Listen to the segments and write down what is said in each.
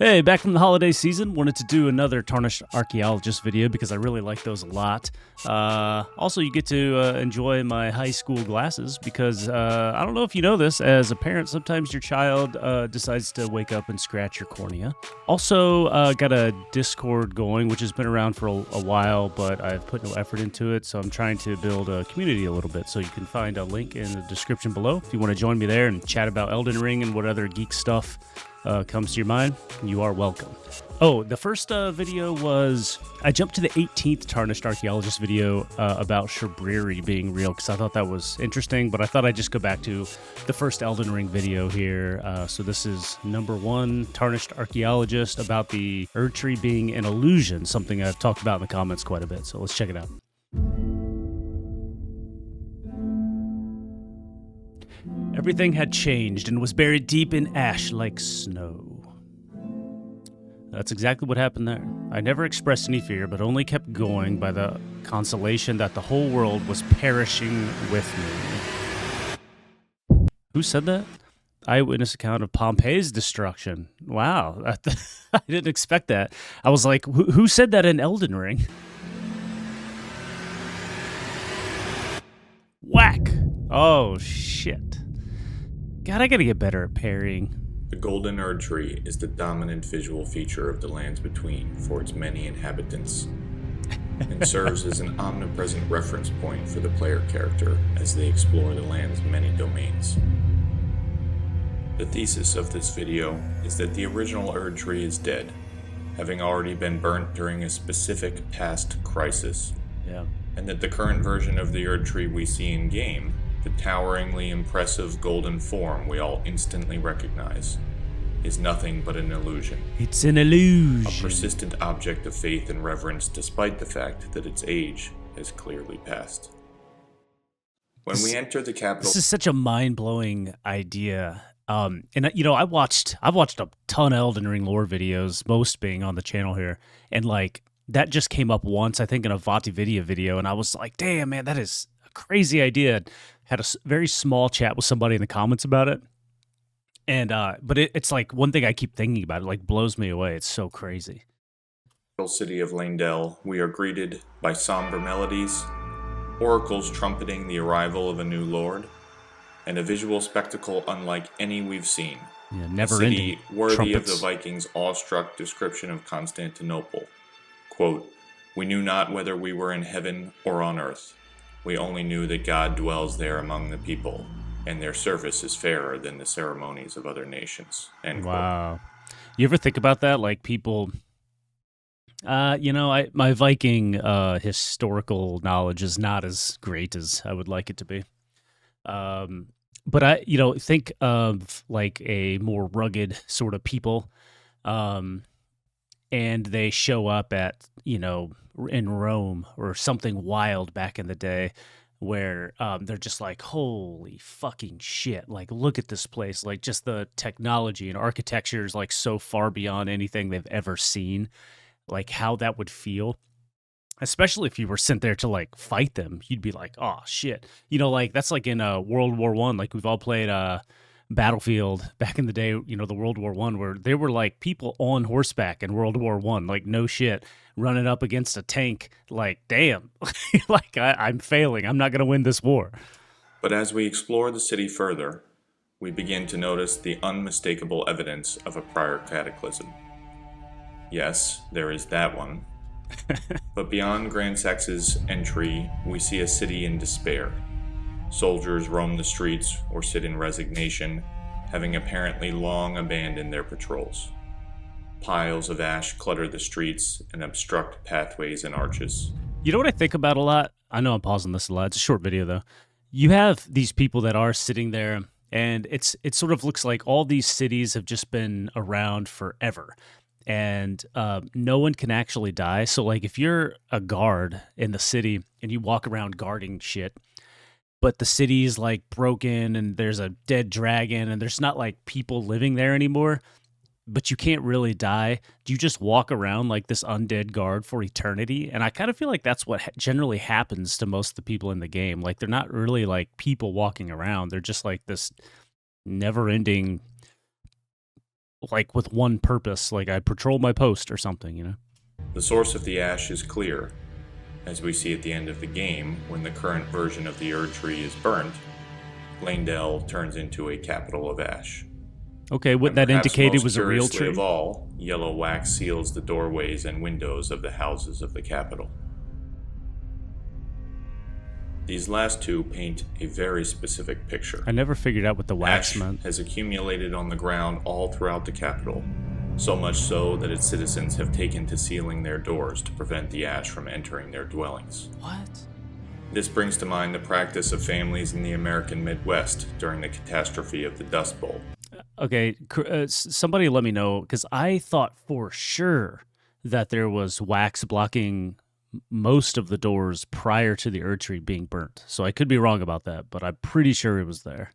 Hey, back from the holiday season. Wanted to do another Tarnished Archaeologist video because I really like those a lot. Also, you get to enjoy my high school glasses because I don't know if you know this, as a parent, sometimes your child decides to wake up and scratch your cornea. Also, got a Discord going, which has been around for a while, but I've put no effort into it, so I'm trying to build a community a little bit. So you can find a link in the description below if you want to join me there and chat about Elden Ring and what other geek stuff comes to your mind. You are welcome. Oh, the first video was, I jumped to the 18th Tarnished Archaeologist video about Shabriri being real because I thought that was interesting, but I thought I'd just go back to the first Elden Ring video here. So this is number 1, Tarnished Archaeologist, about the Erdtree being an illusion, something I've talked about in the comments quite a bit, so let's check it out. Everything had changed and was buried deep in ash like snow. That's exactly what happened there. I never expressed any fear, but only kept going by the consolation that the whole world was perishing with me. Who said that? Eyewitness account of Pompeii's destruction. Wow, I didn't expect that. I was like, who said that in Elden Ring? Whack! Oh, shit. God, I gotta get better at parrying. The golden Erdtree is the dominant visual feature of the lands between for its many inhabitants, and serves as an omnipresent reference point for the player character as they explore the land's many domains. The thesis of this video is that the original Erdtree is dead, having already been burnt during a specific past crisis, and that the current version of the Erdtree we see in-game, the toweringly impressive golden form we all instantly recognize, is nothing but an illusion. It's an illusion. A persistent object of faith and reverence despite the fact that its age has clearly passed. When we enter the capital... This is such a mind-blowing idea. And you know, I've watched a ton of Elden Ring lore videos, most being on the channel here, and like that just came up once, I think, in a VatiVidya video, and I was like, damn, man, that is a crazy idea. Had a very small chat with somebody in the comments about it, and but it's like one thing I keep thinking about. It like blows me away. It's so crazy. City of Leyndell, we are greeted by somber melodies, oracles trumpeting the arrival of a new lord, and a visual spectacle unlike any we've seen. Yeah, never ending. Worthy of the Vikings' awestruck description of Constantinople. Quote, "We knew not whether we were in heaven or on earth. We only knew that God dwells there among the people, and their service is fairer than the ceremonies of other nations." End quote. Wow. You ever think about that? Like people, you know, my Viking historical knowledge is not as great as I would like it to be. But I, you know, think of like a more rugged sort of people, and they show up at, you know, in Rome or something wild back in the day where they're just like, holy fucking shit, like look at this place, like just the technology and architecture is like so far beyond anything they've ever seen, like how that would feel, especially if you were sent there to like fight them. You'd be like, oh shit, you know, like that's like in World War I, like we've all played Battlefield back in the day, you know, the World War I, where there were like people on horseback in World War I, like no shit, running up against a tank, like damn, like I'm failing, I'm not gonna win this war. But as we explore the city further, we begin to notice the unmistakable evidence of a prior cataclysm. Yes, there is that one. But beyond Grand Sax's entry, we see a city in despair. Soldiers roam the streets or sit in resignation, having apparently long abandoned their patrols. Piles of ash clutter the streets and obstruct pathways and arches. You know what I think about a lot? I know I'm pausing this a lot. It's a short video, though. You have these people that are sitting there, and it sort of looks like all these cities have just been around forever. And no one can actually die. So, like, if you're a guard in the city and you walk around guarding shit, but the city's like broken and there's a dead dragon and there's not like people living there anymore, but you can't really die, do you just walk around like this undead guard for eternity? And I kind of feel like that's what generally happens to most of the people in the game. Like they're not really like people walking around. They're just like this never-ending like with one purpose, like I patrol my post or something, you know? The source of the ash is clear, as we see at the end of the game when the current version of the Erdtree is burnt. Langdell turns into a capital of ash. Okay, wouldn't that indicate it was a real curiously tree? Of all, yellow wax seals the doorways and windows of the houses of the capital. These last two paint a very specific picture. I never figured out what the wax Ash meant. has accumulated on the ground all throughout the capital, so much so that its citizens have taken to sealing their doors to prevent the ash from entering their dwellings. What? This brings to mind the practice of families in the American Midwest during the catastrophe of the Dust Bowl. Okay, somebody let me know, because I thought for sure that there was wax blocking most of the doors prior to the Erdtree being burnt. So I could be wrong about that, but I'm pretty sure it was there.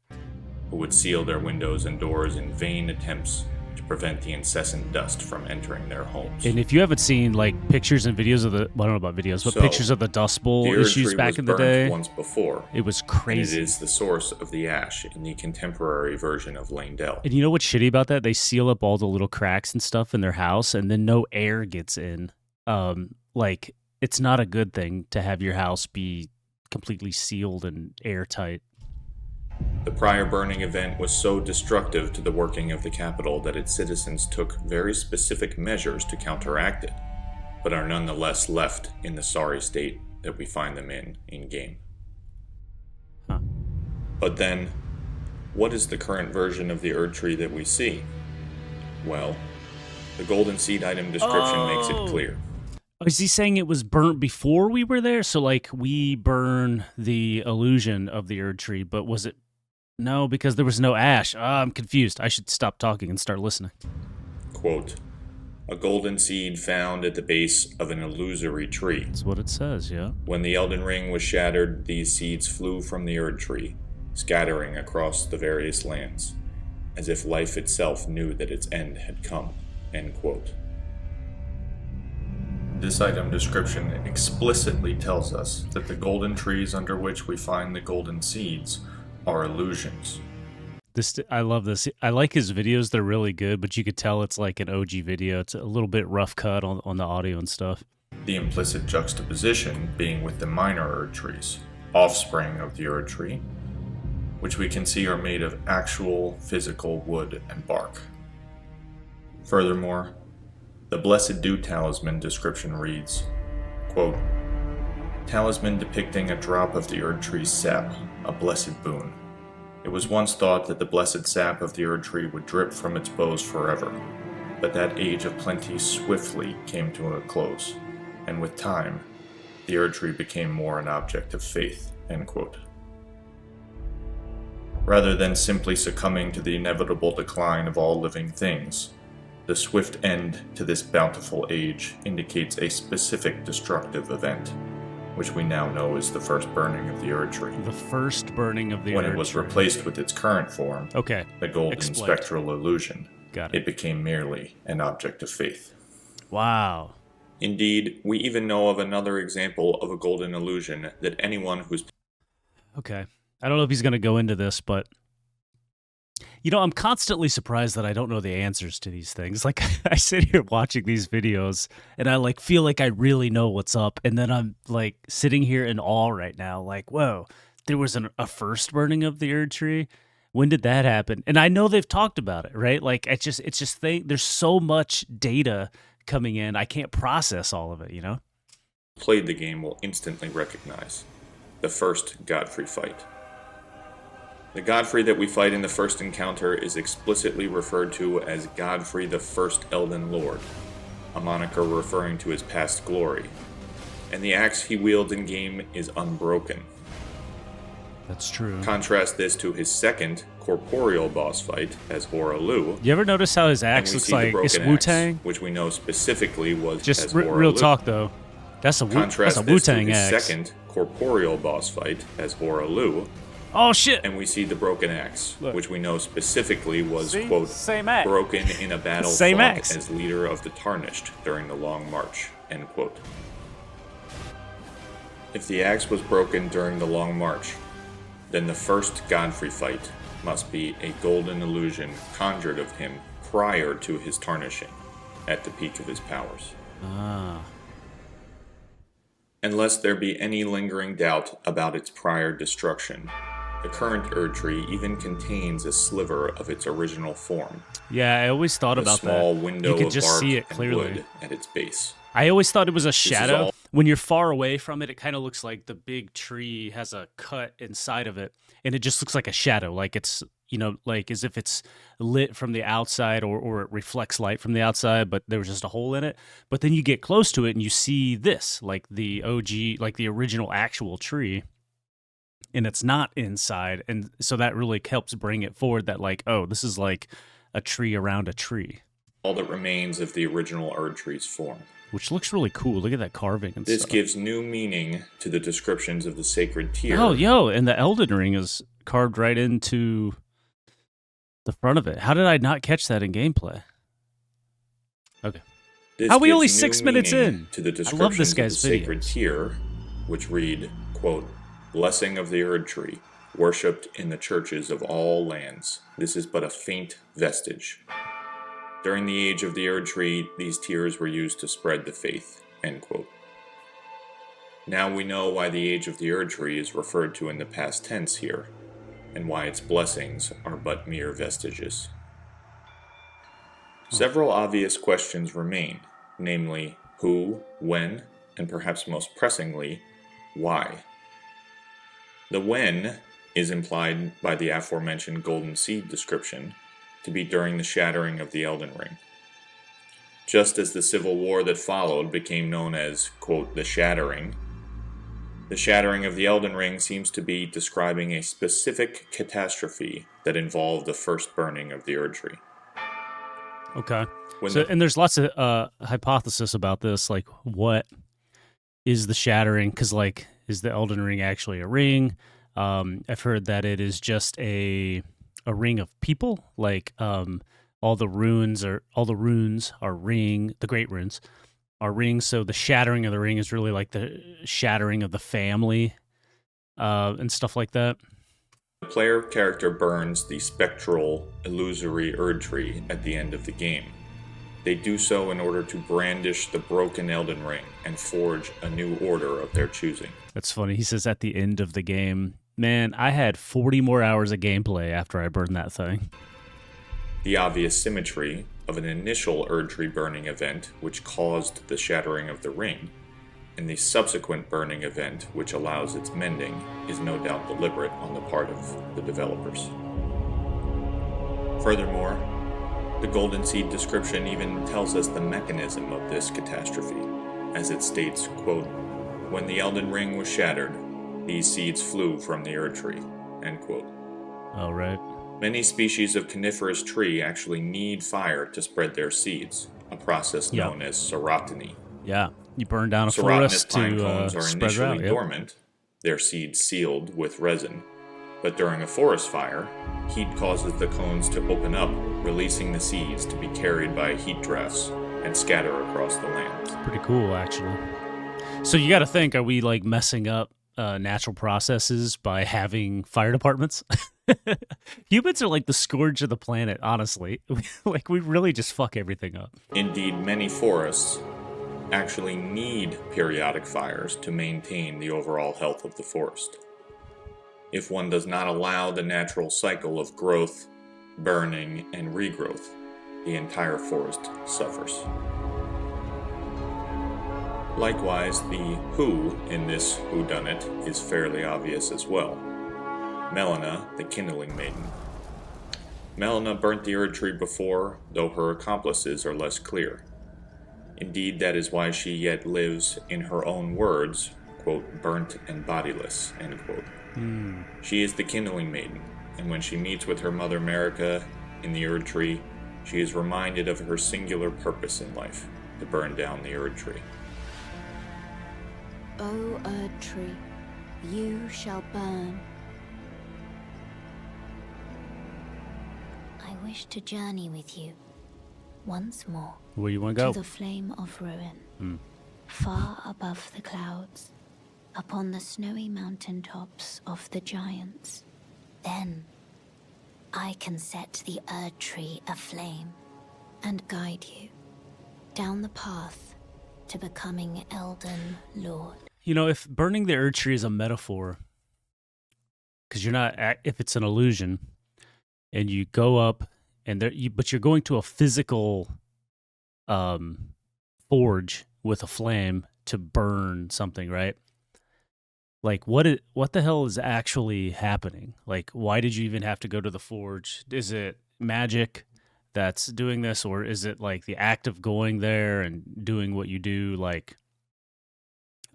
Who would seal their windows and doors in vain attempts to prevent the incessant dust from entering their homes. And if you haven't seen like pictures and videos of the, well, I don't know about videos, but pictures of the Dust Bowl issues back in the day, once before. It was crazy. And it is the source of the ash in the contemporary version of Langdell. And you know what's shitty about that? They seal up all the little cracks and stuff in their house, and then no air gets in. Like, it's not a good thing to have your house be completely sealed and airtight. The prior burning event was so destructive to the working of the capital that its citizens took very specific measures to counteract it, but are nonetheless left in the sorry state that we find them in game. Huh. But then, what is the current version of the Erdtree that we see? Well, the golden seed item description makes it clear. Is he saying it was burnt before we were there? So, like, we burn the illusion of the Erdtree, but was it... No, because there was no ash. I'm confused. I should stop talking and start listening. Quote, a golden seed found at the base of an illusory tree. That's what it says, yeah. When the Elden Ring was shattered, these seeds flew from the Erdtree, scattering across the various lands, as if life itself knew that its end had come. End quote. This item description explicitly tells us that the golden trees under which we find the golden seeds are illusions. I love this. I like his videos. They're really good, but you could tell it's like an OG video. It's a little bit rough cut on the audio and stuff. The implicit juxtaposition being with the minor Erdtrees, offspring of the Erdtree, which we can see are made of actual physical wood and bark. Furthermore, the Blessed Dew talisman description reads, quote, talisman depicting a drop of the Erdtree's sap, a blessed boon. It was once thought that the blessed sap of the Erdtree would drip from its boughs forever, but that age of plenty swiftly came to a close, and with time, the Erdtree became more an object of faith, end quote. Rather than simply succumbing to the inevitable decline of all living things, the swift end to this bountiful age indicates a specific destructive event, which we now know is the first burning of the Erdtree. The first burning of the Erdtree. When it was replaced with its current form, the golden spectral illusion, it became merely an object of faith. Wow. Indeed, we even know of another example of a golden illusion that anyone who's... Okay. I don't know if he's going to go into this, but... You know, I'm constantly surprised that I don't know the answers to these things. Like, I sit here watching these videos, and I, like, feel like I really know what's up, and then I'm, like, sitting here in awe right now, like, whoa, there was a first burning of the Erdtree? When did that happen? And I know they've talked about it, right? Like, there's so much data coming in, I can't process all of it, you know? Played the game will instantly recognize the first Godfrey fight. The Godfrey that we fight in the first encounter is explicitly referred to as Godfrey the First Elden Lord, a moniker referring to his past glory, and the axe he wields in game is unbroken. That's true. Contrast this to his second corporeal boss fight as Hoarah-Loux. You ever notice how his axe looks like it's Wu-Tang? Which we know specifically was just as real talk though. That's a Wu-Tang axe. Contrast this to his second corporeal boss fight as Hoarah-Loux. Oh shit! And we see the broken axe, which we know specifically was, quote, same axe. broken in a battle same fought axe. as leader of the Tarnished during the Long March, end quote. If the axe was broken during the Long March, then the first Godfrey fight must be a golden illusion conjured of him prior to his tarnishing, at the peak of his powers. Ah. Unless there be any lingering doubt about its prior destruction, the current Erdtree even contains a sliver of its original form. Yeah, I always thought about that. A small window you could of just bark see it and clearly wood at its base. I always thought it was a shadow. When you're far away from it, it kind of looks like the big tree has a cut inside of it, and it just looks like a shadow, like it's, you know, like as if it's lit from the outside or it reflects light from the outside, but there was just a hole in it. But then you get close to it and you see this, like the OG, like the original actual tree, and it's not inside. And so that really helps bring it forward that, like, oh, this is like a tree around a tree. All that remains of the original Erdtree's form. Which looks really cool. Look at that carving and this stuff. This gives new meaning to the descriptions of the sacred tier. Oh, yo, and the Elden ring is carved right into the front of it. How did I not catch that in gameplay? Okay. How are we only 6 minutes in? To the descriptions I love this guy's of the sacred tier, which read, quote, "Blessing of the Erdtree, worshipped in the churches of all lands. This is but a faint vestige. During the age of the Erdtree, these tiers were used to spread the faith." End quote. Now we know why the age of the Erdtree is referred to in the past tense here, and why its blessings are but mere vestiges. Several obvious questions remain, namely, who, when, and perhaps most pressingly, why. The when is implied by the aforementioned golden seed description to be during the shattering of the Elden Ring. Just as the civil war that followed became known as, quote, the shattering of the Elden Ring seems to be describing a specific catastrophe that involved the first burning of the Erdtree. Okay. And there's lots of hypothesis about this, like what is the shattering? Because, like, is the Elden Ring actually a ring? I've heard that it is just a ring of people, like all the runes are ring, the great runes are rings. So the shattering of the ring is really like the shattering of the family and stuff like that. The player character burns the spectral, illusory Erdtree at the end of the game. They do so in order to brandish the broken Elden Ring and forge a new order of their choosing. That's funny. He says at the end of the game. Man, I had 40 more hours of gameplay after I burned that thing. The obvious symmetry of an initial Erdtree burning event which caused the shattering of the ring, and the subsequent burning event which allows its mending, is no doubt deliberate on the part of the developers. Furthermore, the Golden Seed description even tells us the mechanism of this catastrophe, as it states, quote, "When the Elden Ring was shattered, these seeds flew from the Erdtree," end quote. All right. Many species of coniferous tree actually need fire to spread their seeds, a process known as serotiny. Yeah, you burn down a forest to pine cones are spread it out. initially dormant, their seeds sealed with resin. But during a forest fire, heat causes the cones to open up, releasing the seeds to be carried by heat drafts and scatter across the land. Pretty cool, actually. So you got to think, are we like messing up natural processes by having fire departments? Humans are like the scourge of the planet, honestly. Like, we really just fuck everything up. Indeed, many forests actually need periodic fires to maintain the overall health of the forest. If one does not allow the natural cycle of growth, burning, and regrowth, the entire forest suffers. Likewise, the who in this whodunit is fairly obvious as well. Melina, the Kindling Maiden. Melina burnt the Erdtree before, though her accomplices are less clear. Indeed, that is why she yet lives, in her own words, quote, "burnt and bodiless," end quote. She is the Kindling Maiden, and when she meets with her mother Marika in the Erdtree, she is reminded of her singular purpose in life, to burn down the Erdtree. O Erdtree, you shall burn. I wish to journey with you once more. Where you want to go? To the flame of ruin, far above the clouds, upon the snowy mountain tops of the giants. Then I can set the Erdtree aflame. and guide you down the path to becoming Elden Lord. You know, if burning the Erdtree is a metaphor, because you're not, if it's an illusion, and you go up, and but you're going to a physical forge with a flame to burn something, right? Like, what the hell is actually happening? Like, why did you even have to go to the forge? Is it magic that's doing this, or is it like the act of going there and doing what you do, like,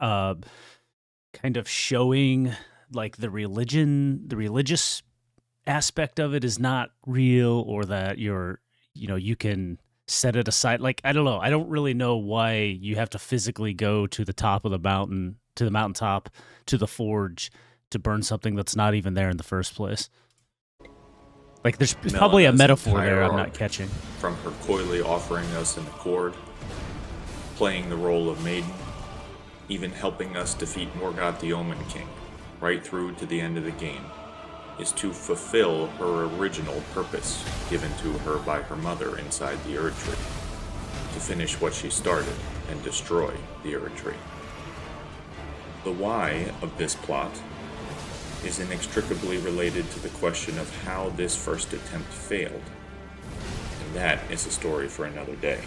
kind of showing like the religious aspect of it is not real, or that you can set it aside? Like, I don't know. I don't really know why you have to physically go to the top of the mountain, to the mountaintop, to the forge to burn something that's not even there in the first place. Like, there's probably a metaphor there I'm not catching. From her coyly offering us an accord, playing the role of maiden, even helping us defeat Morgoth the Omen King, right through to the end of the game, is to fulfill her original purpose given to her by her mother inside the Erdtree, to finish what she started and destroy the Erdtree. The why of this plot is inextricably related to the question of how this first attempt failed, and that is a story for another day.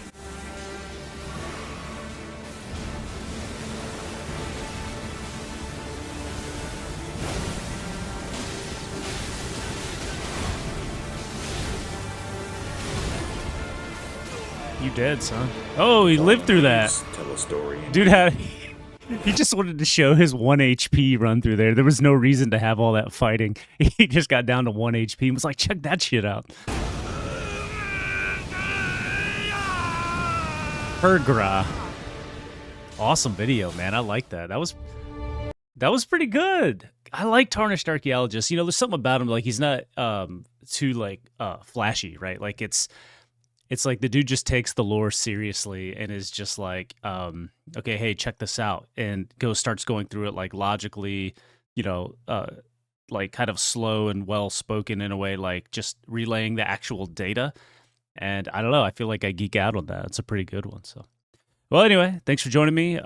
You dead, son. Oh, he lived through that. Tell a story. Dude he just wanted to show his 1 HP run through there. There was no reason to have all that fighting. He just got down to 1 HP and was like, check that shit out. Hergra. Awesome video, man. I like that. That was pretty good. I like Tarnished Archaeologist. You know, there's something about him, like, he's not too like flashy, right? Like, it's like the dude just takes the lore seriously and is just like, okay, hey, check this out, and starts going through it like logically, like kind of slow and well spoken in a way, like just relaying the actual data. And I don't know, I feel like I geek out on that. It's a pretty good one. So, well, anyway, thanks for joining me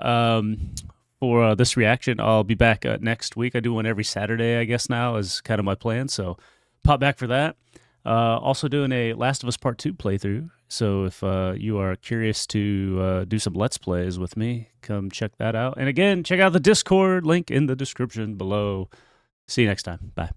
for this reaction. I'll be back next week. I do one every Saturday, I guess now is kind of my plan. So pop back for that. Also doing a Last of Us Part 2 playthrough. So if you are curious to do some Let's Plays with me, come check that out. And again, check out the Discord, link in the description below. See you next time. Bye.